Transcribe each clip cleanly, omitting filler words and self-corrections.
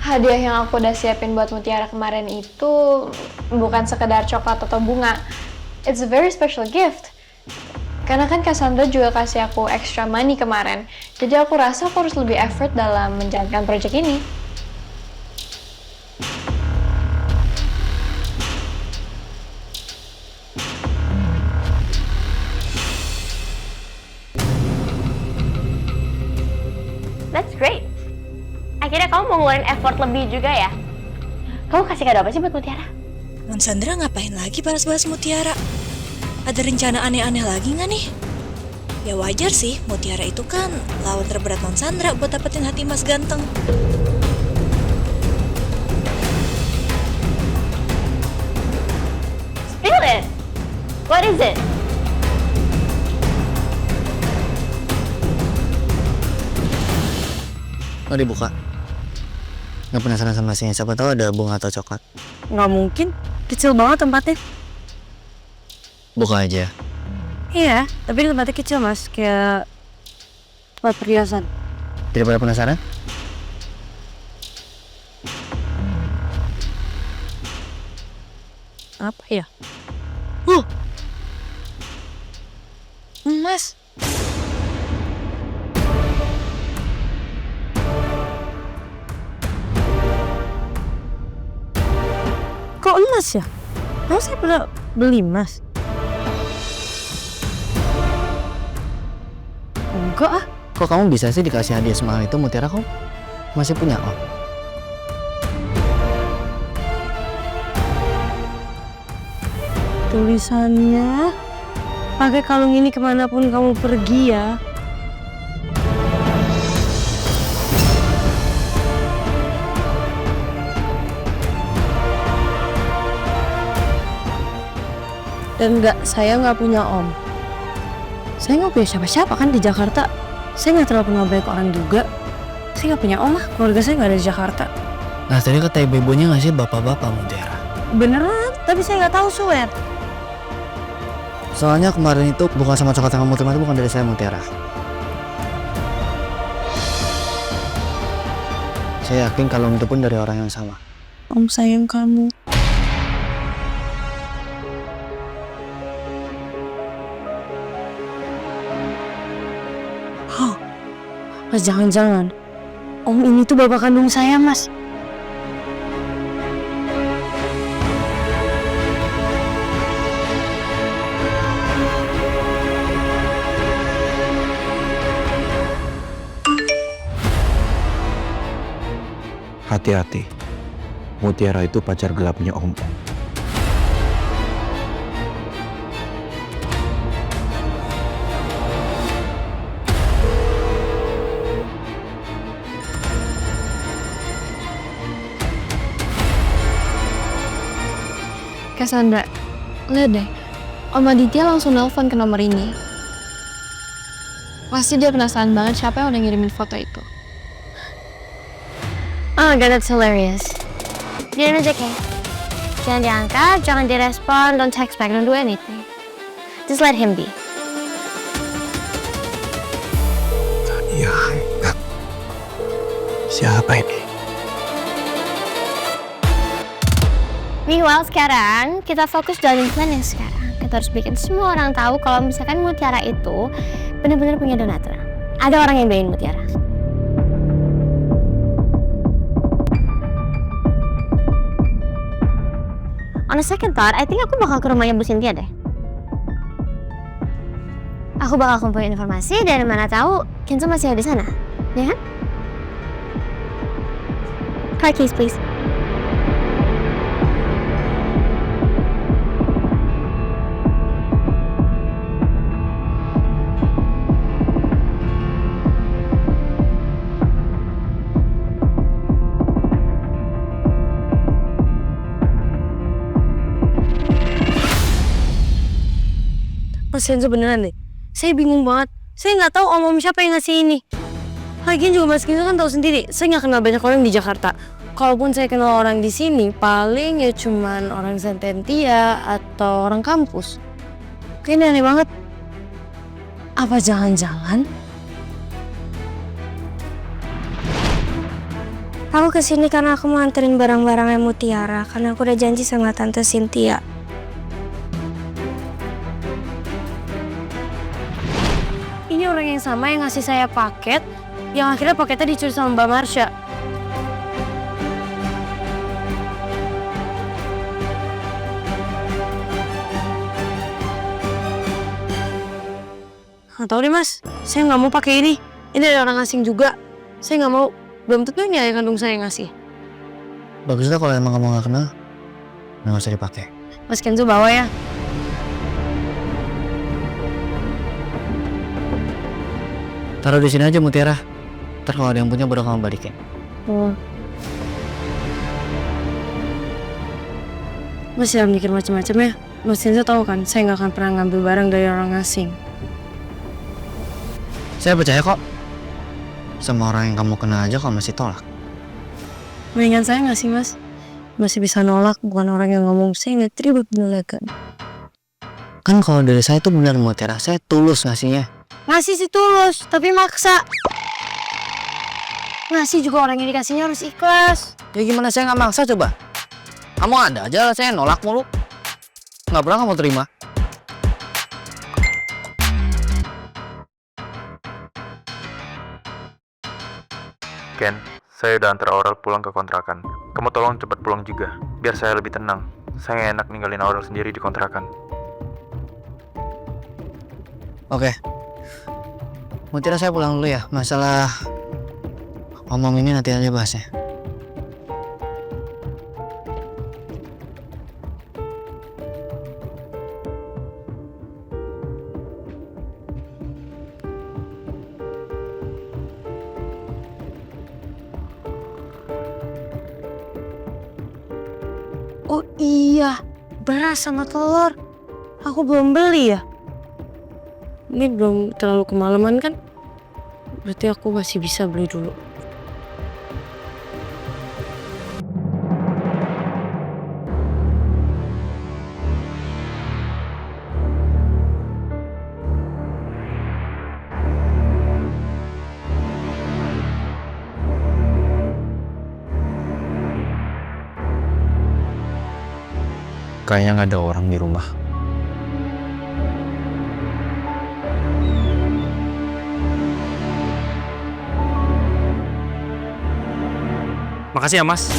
Hadiah yang aku udah siapin buat Mutiara kemarin itu bukan sekedar coklat atau bunga. It's a very special gift. Karena kan Cassandra juga kasih aku extra money kemarin. Jadi aku rasa aku harus lebih effort dalam menjalankan project ini. That's great. Akhirnya kamu mau ngeluarin effort lebih juga ya? Kamu kasih kado apa sih buat Mutiara? Non Sandra ngapain lagi bahas-bahas Mutiara? Ada rencana aneh-aneh lagi nggak nih? Ya wajar sih, Mutiara itu kan lawan terberat Non Sandra buat dapetin hati Mas ganteng. Spill it! What is it? Mau dibuka? Nggak penasaran sama isinya? Siapa tahu ada bunga atau coklat. Nggak mungkin, kecil banget tempatnya. Buka aja. Iya, tapi tempatnya kecil mas, kayak tempat perhiasan. Daripada penasaran? Apa ya? Emas. Kok emas ya? Emang saya pernah beli emas? Enggak ah. Kok kamu bisa sih dikasih hadiah semahal itu, Mutiara? Kok masih punya om? Tulisannya, pakai kalung ini kemanapun kamu pergi ya. Dan saya nggak punya om. Saya nggak punya siapa-siapa kan di Jakarta. Saya nggak terlalu kenal banyak orang juga. Saya nggak punya om lah, keluarga saya nggak ada di Jakarta. Nah tadi kata ibu-ibunya ngasih bapak-bapak, Mutiara. Beneran, tapi saya nggak tahu sweat. Soalnya kemarin itu bukan sama coklat sama Mutiara, itu bukan dari saya, Mutiara. Saya yakin kalung itu pun dari orang yang sama. Om sayang kamu. Mas jangan-jangan om ini tuh bapak kandung saya mas. Hati-hati, Mutiara itu pacar gelapnya Om. Cassandra, lihat deh. Om Aditya langsung nelpon ke nomor ini. Pasti dia penasaran banget siapa yang udah ngirimin foto itu. Oh my god, that's hilarious. Diam aja, Kay. Jangan diangkat, jangan direspon, don't text back, don't do anything. Just let him be. Ya, siapa ini? Meanwhile sekarang kita fokus jalanin plan yang sekarang. Kita harus bikin semua orang tahu kalau misalkan Mutiara itu benar-benar punya donatur. Ada orang yang doain Mutiara. On a second thought, I think aku bakal ke rumahnya Bu Cynthia deh. Aku bakal kumpulin informasi dan mana tahu Kenzo masih ada di sana, ya kan? Car keys, please. Mas Kenzo beneran deh. Saya bingung banget. Saya nggak tahu om siapa yang ngasih ini. Lagian juga Mas Kenzo kan tahu sendiri. Saya nggak kenal banyak orang di Jakarta. Kalaupun saya kenal orang di sini, paling ya cuman orang Sententia atau orang kampus. Kayaknya aneh banget. Apa jangan-jangan Aku kesini karena aku mau anterin barang-barangnya Mutiara, karena aku udah janji sama Tante Cynthia. Ini orang yang sama yang ngasih saya paket, yang akhirnya paketnya dicuri sama Mbak Marsha. Nggak tahu deh mas, saya nggak mau pakai ini. Ini ada orang asing juga. Saya nggak mau. Belum tentu ini ayah kandung saya yang ngasih. Baguslah kalau emang kamu nggak kenal, nggak usah dipakai. Mas Kenzo bawa ya. Taruh di sini aja Mutiara. Ntar kalau ada yang punya baru kamu balikin. Mas jangan mikir macam-macam ya. Mas Kenzo tahu kan, saya nggak akan pernah ngambil barang dari orang asing. Saya percaya kok. Sama orang yang kamu kenal aja kamu masih tolak. Mendingan saya nggak sih mas? Masih bisa nolak, bukan orang yang ngomong saya nggak terima penolakan. Kan kalau dari saya tuh benar Mutiara, saya tulus ngasihnya. Ngasih sih tulus, tapi maksa. Ngasih juga orang yang dikasihnya harus ikhlas. Ya gimana saya nggak maksa coba? Kamu ada aja saya nolak mulu. Nggak pernah kamu terima. Ken, saya udah antar Aurel pulang ke kontrakan. Kamu tolong cepat pulang juga, biar saya lebih tenang. Saya nggak enak ninggalin Aurel sendiri di kontrakan. Oke. Mutiara saya pulang dulu ya. Masalah omong ini nanti aja bahasnya. Oh iya, beras sama telur. Aku belum beli ya. Ini belum terlalu kemalaman kan? Berarti aku masih bisa beli dulu. Kayaknya nggak ada orang di rumah. Makasih ya, Mas.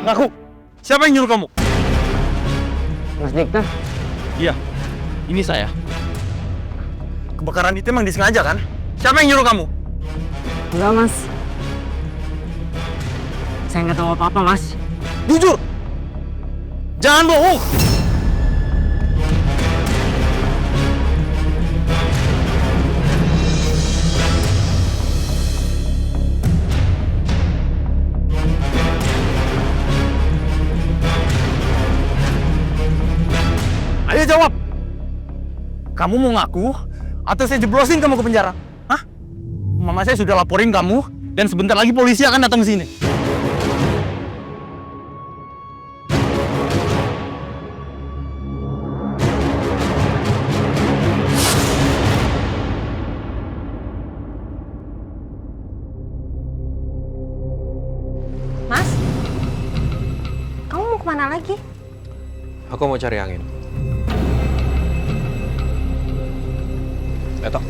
Ngaku, siapa yang nyuruh kamu? Mas Victor, Iya, ini saya. Kebakaran itu emang disengaja kan? Siapa yang nyuruh kamu? Enggak mas. Saya nggak tahu apa-apa mas. Jujur! Jangan bohong! Ayo jawab! Kamu mau ngaku atau saya jeblosin kamu ke penjara? Hah? Mama saya sudah laporin kamu dan sebentar lagi polisi akan datang ke sini. Mas, kamu mau kemana lagi? Aku mau cari angin. Eto.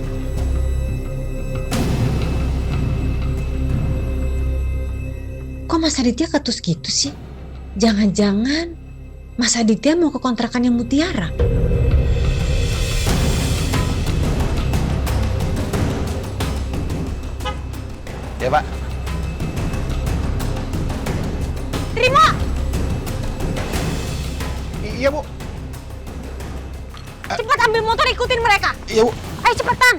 Kok Mas Aditya ketus gitu sih? Jangan-jangan Mas Aditya mau ke kontrakannya Mutiara? Ya, Pak. Terima! Iya, Bu. Cepat ambil motor ikutin mereka. Iya, Bu. Ayo cepetan.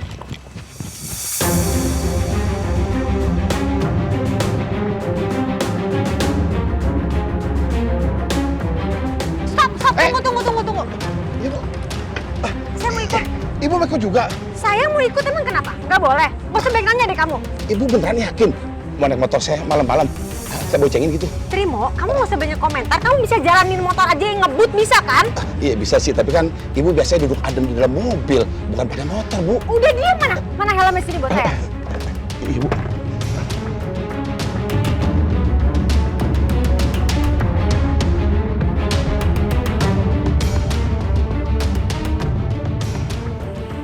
Stop, tunggu. Ibu, Saya mau ikut. Ibu mau ikut juga? Saya mau ikut emang kenapa? Nggak boleh. Bos sebaik nanya deh kamu. Ibu beneran yakin mau naik motor saya malam-malam? Saya boncengin gitu. Trimo, kamu nggak usah banyak komentar. Kamu bisa jalanin motor aja yang ngebut, bisa kan? Iya bisa sih, tapi kan ibu biasanya duduk adem di dalam mobil, bukan pada motor, Bu. Udah diam mana? Mana helmnya sini buat saya? Ibu.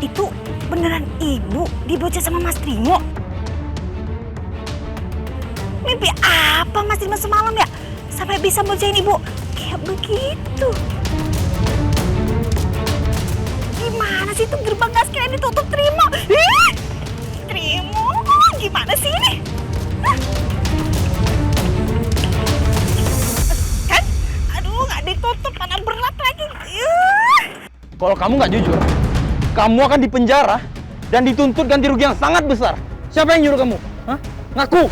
Itu beneran ibu dibocah sama Mas Trimo? Mimpi apa Mas Trimo semalam ya? Sampai bisa bocahin ibu kayak begitu. Gimana sih itu gerbang gas kalian ditutup, Trimo? Ih! Trimo, gimana sih ini? Hah? Kan? Aduh, nggak ditutup, mana berat lagi. Kalau kamu nggak jujur, kamu akan dipenjara dan dituntut ganti rugi yang sangat besar. Siapa yang nyuruh kamu? Hah? Ngaku!